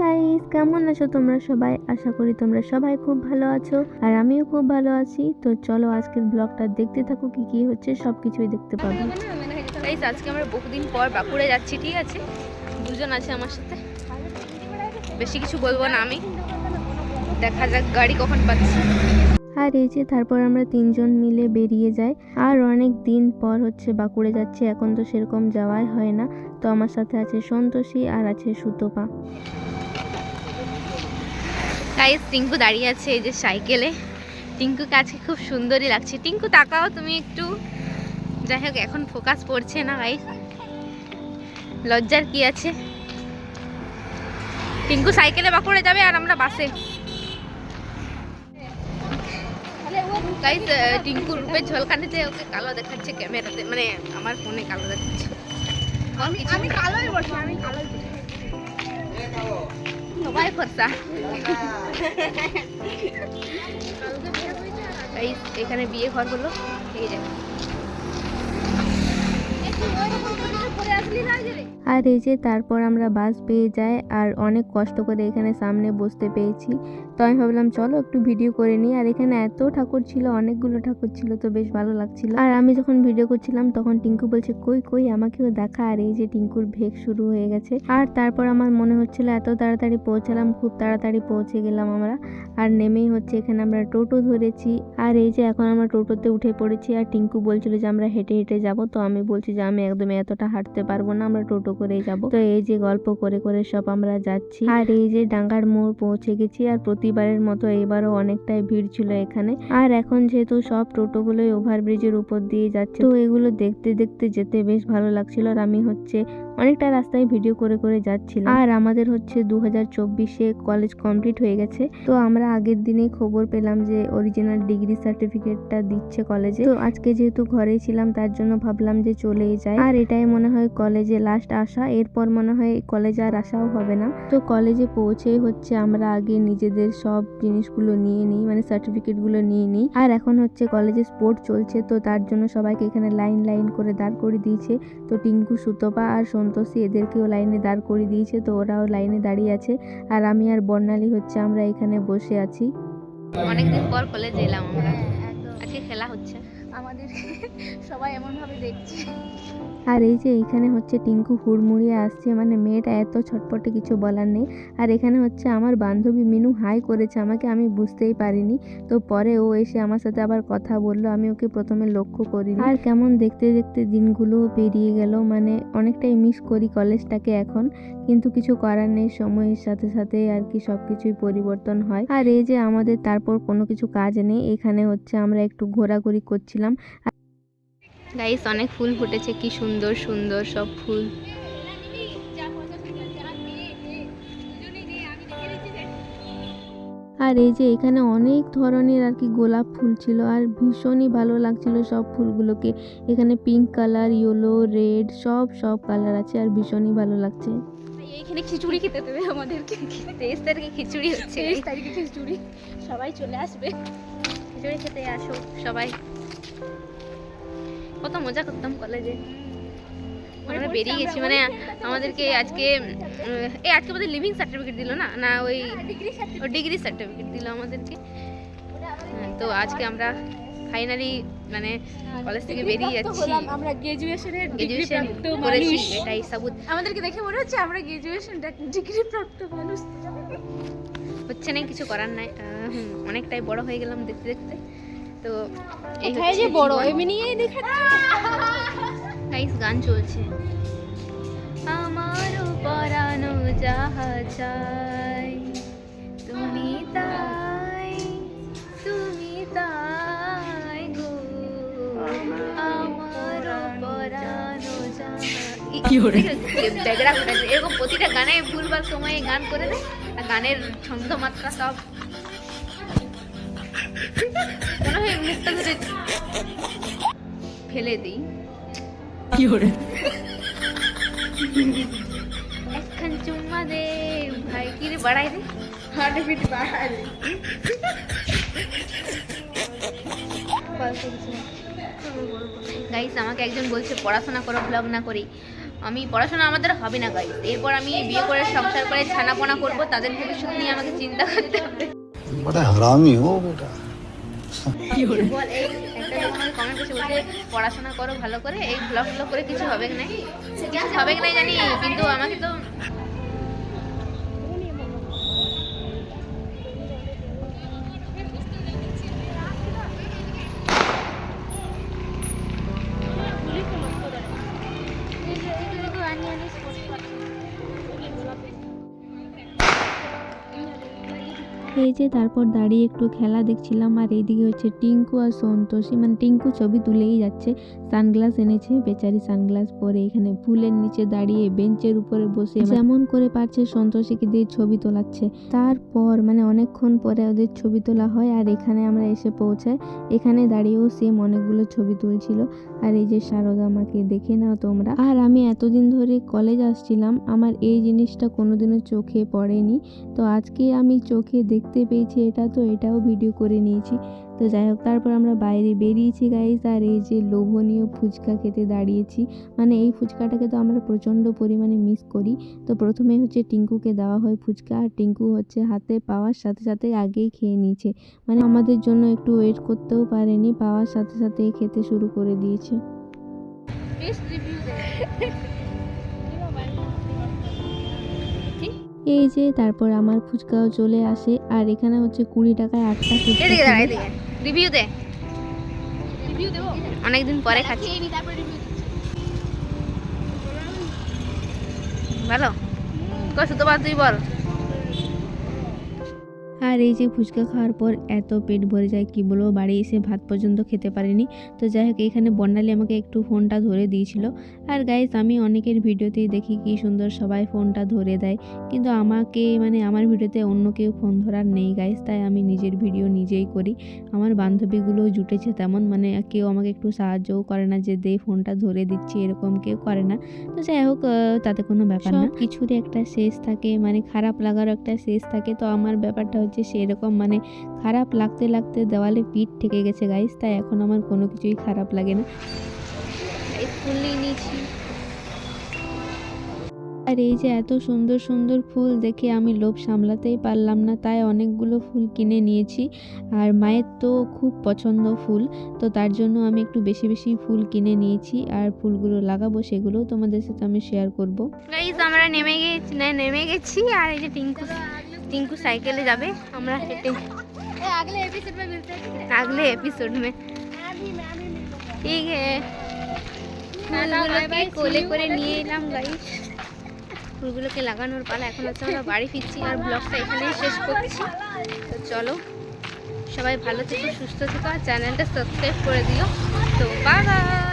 Guys, কেমন আছো তোমরা সবাই? আশা করি তোমরা সবাই খুব ভালো আছো আর আমিও খুব ভালো আছি। তো চলো আজকের ব্লগটা দেখতে থাকো, কি কি হচ্ছে সবকিছুই দেখতে পাবে। গাইস, আজকে আমরা বহুদিন পর বাঁকুড়ে যাচ্ছি, ঠিক আছে? দুজন আছে আমার সাথে, বেশি কিছু বলবো না আমি, দেখা যাক গাড়ি কখন পাচ্ছি। আর এই যে তারপর আমরা তিনজন মিলে বেরিয়ে যাই। আর অনেক দিন পর হচ্ছে বাঁকুড়ে যাচ্ছি, এখন তো সেরকম যাওয়াই হয় না। তো আমার সাথে আছে সন্তোষী আর আছে সুতপা। গাইস, টিঙ্কু দাঁড়িয়ে আছে এই যে সাইকেলে। টিঙ্কুকে আজকে খুব সুন্দরই লাগছে। টিঙ্কু তাকাও তুমি একটু। যাই হোক, এখন ফোকাস পড়ছে না গাইস, লজ্জার কি আছে। টিঙ্কু সাইকেলে বাঁকুড়ে যাবে আর আমরা বাসে। গাইস, টিঙ্কু রূপের ঝলকানিতে ওকে কালো দেখাচ্ছে ক্যামেরাতে, মানে আমার ফোনে কালো দেখাচ্ছে। আমি কালোই বলছি, আমি কালোই বলছি। সবাই ফর্সা। গাইস, এখানে বিয়ে ঘর হলো, এই যে। আর এই যে তারপর আমরা বাস পেয়ে যাই আর অনেক কষ্ট করে এখানে সামনে বসতে পেয়েছি। তো আমি ভাবলাম চলো একটু ভিডিও করে নিই। আর এখানে এত ঠাকুর ছিল, অনেকগুলো ঠাকুর ছিল, তো বেশ ভালো লাগছিল। আর আমি যখন ভিডিও করছিলাম তখন টিঙ্কু বলছে কই কই আমাকেও দেখা। আর এই যে টিঙ্কুর ভেগ শুরু হয়ে গেছে। আর তারপর আমার মনে হচ্ছিল এত তাড়াতাড়ি পৌঁছালাম, খুব তাড়াতাড়ি পৌঁছে গেলাম আমরা। আর নেমেই হচ্ছে এখানে আমরা টোটো ধরেছি। আর এই যে এখন আমরা টোটোতে উঠে পড়েছি। আর টিঙ্কু বলছিল যে আমরা হেঁটে হেঁটে যাব, তো আমি বলছি যে আমি একদম এতটা হাঁটতে পারবো না, আমরা টোটো করেই যাব। তো এই যে গল্প করে করে সব আমরা যাচ্ছি। আর এই যে ডাঙ্গার মোড় পৌঁছে গেছি। আর প্রতিবারের মতো এবারও অনেকটাই ভিড় ছিল এখানে। আর এখন যেহেতু সব টোটোগুলোই ওভারব্রিজের উপর দিয়ে যাচ্ছে, তো এগুলো দেখতে দেখতে যেতে বেশ ভালো লাগছিল। আর আমি হচ্ছে অনেকটা রাস্তায় ভিডিও করে করে যাচ্ছিলাম। আর আমাদের হচ্ছে 2024-এ কলেজ কমপ্লিট হয়ে গেছে। তো আমরা আগের দিনেই খবর পেলাম যে অরিজিনাল ডিগ্রি সার্টিফিকেটটা দিচ্ছে কলেজে। তো আজকে যেহেতু ঘরেই ছিলাম তার জন্য ভাবলাম যে চলেই যাই। আর এটাই মনে হয় কলেজে লাস্ট আসা, এরপর মনে হয় কলেজে আর আসাও হবে না। তো কলেজে পৌঁছেই হচ্ছে আমরা আগে নিজেদের সব জিনিসগুলো নিয়ে নিই, মানে সার্টিফিকেটগুলো নিয়ে নিই। আর এখন হচ্ছে কলেজে স্পোর্ট চলছে, তো তার জন্য সবাইকে এখানে লাইন লাইন করে দাঁড় করে দিয়েছে। তো টিঙ্কু, সুতপা আর সন্তোষী এদেরকেও লাইনে দাঁড় করে দিয়েছে, তো ওরাও লাইনে দাঁড়িয়ে আছে। আর আমি আর বর্ণালী হচ্ছে আমরা এখানে বসে আছি। অনেকদিন পর কলেজে এলাম আমরা, আজকে খেলা হচ্ছে, আমাদের সবাই এমন ভাবে দেখছে। আর এই যে এইখানে হচ্ছে টিঙ্কু হুড়মুড়িয়ে আসছে, মানে মেয়েটা এত ছটপটে কিছু বলার নেই। আর এখানে হচ্ছে আমার বান্ধবী মিনু হাই করেছে আমাকে, আমি বুঝতেই পারিনি। তো পরে ও এসে আমার সাথে আবার কথা বললো, আমি ওকে প্রথমে লক্ষ্য করিনি। আর কেমন দেখতে দেখতে দিনগুলো পেরিয়ে গেল, মানে অনেকটাই মিস করি কলেজটাকে এখন। কিন্তু কিছু করার নেই, সময়ের সাথে সাথে আর কি সবকিছুই পরিবর্তন হয়। আর এই যে আমাদের তারপর কোনো কিছু কাজ নেই, এখানে হচ্ছে আমরা একটু ঘোরাঘুরি করছিলাম। গাইস, অনেক ফুল ফুটেছে, কি সুন্দর সুন্দর সব ফুল। আর এই যে এখানে অনেক ধরনের আর কি গোলাপ ফুল ছিল, আর ভীষণই ভালো লাগছিল সব ফুলগুলোকে। এখানে পিঙ্ক কালার, ইয়েলো, রেড, সব কালার আছে, আর ভীষণই ভালো লাগছে। এইখানে খিচুড়ি খেতে দেবে আমাদেরকে। 23 তারিখে খিচুড়ি হচ্ছে। 23 তারিখে খিচুড়ি, সবাই চলে আসবে, খিচুড়ি খেতে আসো সবাই। কত মজা করতাম কলেজে, আমরা বেরিয়ে গেছি। মানে আমাদেরকে আজকে আজকে বোধহয় লিভিং সার্টিফিকেট দিল না, না ওই ডিগ্রি সার্টিফিকেট দিল আমাদেরকে। তো আজকে আমরা ফাইনালি মানে কলেজ থেকে বেরিয়ে যাচ্ছি। আমরা গ্রাজুয়েশনের ডিগ্রি গ্রাজুয়েশন প্রাপ্ত করেছি, মানুষ। এটাই সাবুত। আমাদেরকে দেখে মনে হচ্ছে আমরা গ্রাজুয়েশন ডিগ্রি প্রাপ্ত মানুষ। হচ্ছে না, কিছু করার নাই, অনেকটাই বড় হয়ে গেলাম দেখতে দেখতে। তো এই কোথায় যে বড় এমনিই দেখাচ্ছে। গাইস, গান চলছে। আমার পরানো যাহা চাই, তুমি তাই, তুমি তাই গো, আমার পরানো যাহা। এরকম প্রতিটা গানে ভুলবার সময় গান করে দেয়, আর গানের ছন্দ মাত্রা সব মনে হয় মুখটা ধরে ফেলে দিই। কি করে একখান চুম্মা দে ভাই, কি রে বাড়াই রে, হার্ট বিট বাড়ায় রে। গাইস, আমাকে একজন বলছে পড়াশোনা করো, ব্লগ না করি। আমি পড়াশোনা আমাদের হবে না গাইস। এরপর আমি বিয়ে করে সংসার করে ছানাপোনা করব, তাদের ভবিষ্যৎ নিয়ে আমাকে চিন্তা করতে হবে। बड़ा हरामी हो बेटा। বল এই একটা লোক আমাকে কমেন্ট করছে, বলছে পড়াশোনা করো ভালো করে, এই ব্লগ করে কিছু হবে না, কিছু হবে না জানি, কিন্তু আমাকে তো এই যে তারপর দাঁড়িয়ে একটু খেলা দেখছিলাম, আর এইদিকে হচ্ছে টিঙ্কু আর সন্তোষী, মানে টিঙ্কু ছবি তুলেই যাচ্ছে, সানগ্লাস এনেছে বেচারি, সানগ্লাস পরে এখানে ফুলের নিচে দাঁড়িয়ে বেঞ্চের উপরে বসে যেমন করে পারছে সন্তোষীকে দিয়ে ছবি তোলাচ্ছে। তারপর মানে অনেকক্ষণ পরে ওদের ছবি তোলা হয়, আর এখানে আমরা এসে পৌঁছাই। এখানে দাঁড়িয়েও সেম অনেকগুলো ছবি তুলছিল। আর এই যে শারদা মাকে দেখে নাও তোমরা। আর আমি এতদিন ধরে কলেজ আসছিলাম, আমার এই জিনিসটা কোনোদিনও চোখে পড়েনি, তো আজকে আমি চোখে দেখতে পেয়েছি, এটাও ভিডিও করে নিয়েছি। তো যাই হোক, তারপর আমরা বাইরে বেরিয়েছি গাইস, আর এই যে লোভনীয় ফুচকা খেতে দাঁড়িয়েছি। মানে এই ফুচকাটাকে তো আমরা প্রচণ্ড পরিমাণে মিস করি। তো প্রথমে হচ্ছে টিঙ্কুকে দেওয়া হয় ফুচকা, আর টিঙ্কু হচ্ছে হাতে পাওয়ার সাথে সাথে আগেই খেয়ে নিয়েছে, মানে আমাদের জন্য একটু ওয়েট করতেও পারেনি, পাওয়ার সাথে সাথে খেতে শুরু করে দিয়েছে। এই যে তারপর আমার ফুচকাও চলে আসে, আর এখানে হচ্ছে 20 টাকায় 8টা ফুচকা এদিকে দাঁড়া, ছিল। এদিকে রিভিউ দে, অনেকদিন পরে খাচ্ছি। ভালো কষ্ট তো তুই বল। আর এই যে ফুচকা খাওয়ার পর এত পেট ভরে যায় কি বলবো, বাড়ি এসে ভাত পর্যন্ত খেতে পারিনি। তো যাই হোক, এখানে বর্ণালী আমাকে একটু ফোনটা ধরে দিয়েছিল। আর গাইস, আমি অনেকের ভিডিওতেই দেখি কি সুন্দর সবাই ফোনটা ধরে দেয়, কিন্তু আমাকে মানে আমার ভিডিওতে অন্য কেউ ফোন ধরার নেই গাইস, তাই আমি নিজের ভিডিও নিজেই করি। আমার বান্ধবীগুলোও জুটেছে তেমন, মানে কেউ আমাকে একটু সাহায্যও করে না যে দে ফোনটা ধরে দিচ্ছি, এরকম কেউ করে না। তো যাই হোক, তাতে কোনো ব্যাপার না, কিছুরই একটা শেষ থাকে, মানে খারাপ লাগারও একটা শেষ থাকে। তো আমার ব্যাপারটা হচ্ছে সেরকম, মানে খারাপ লাগতে লাগতে দেওয়ালে পিঠ ঠেকে গেছে গাইস, তাই এখন আমার কোনো কিছুই খারাপ লাগে না। ফুল নিয়ে নিয়েছি। আর এই যে এত সুন্দর সুন্দর ফুল দেখে আমি লোভ সামলাতেই পারলাম না, তাই অনেকগুলো ফুল কিনে নিয়েছি। আর মায়ের তো খুব পছন্দ ফুল, তো তার জন্য আমি একটু বেশি বেশি ফুল কিনে নিয়েছি, আর ফুলগুলো লাগাবো সেগুলোও তোমাদের সাথে আমি শেয়ার করব। গাইস, আমরা নেমে গেছি, আর এই যে টিঙ্কু সাইকেলে যাবে, আমরা হেঁটে আগলে एपिसोड में ঠিক ফুলগুলোকে কোলে করে নিয়ে এলাম গাইস। ফুলগুলোকে লাগানোর পালা, এখন হচ্ছে আমরা বাড়ি ফিরছি, আর ব্লগটা এখানেই শেষ করছি। তো চলো, সবাই ভালো থেকো, সুস্থ থেকো, আর চ্যানেলটা সাবস্ক্রাইব করে দিও। তো বাই।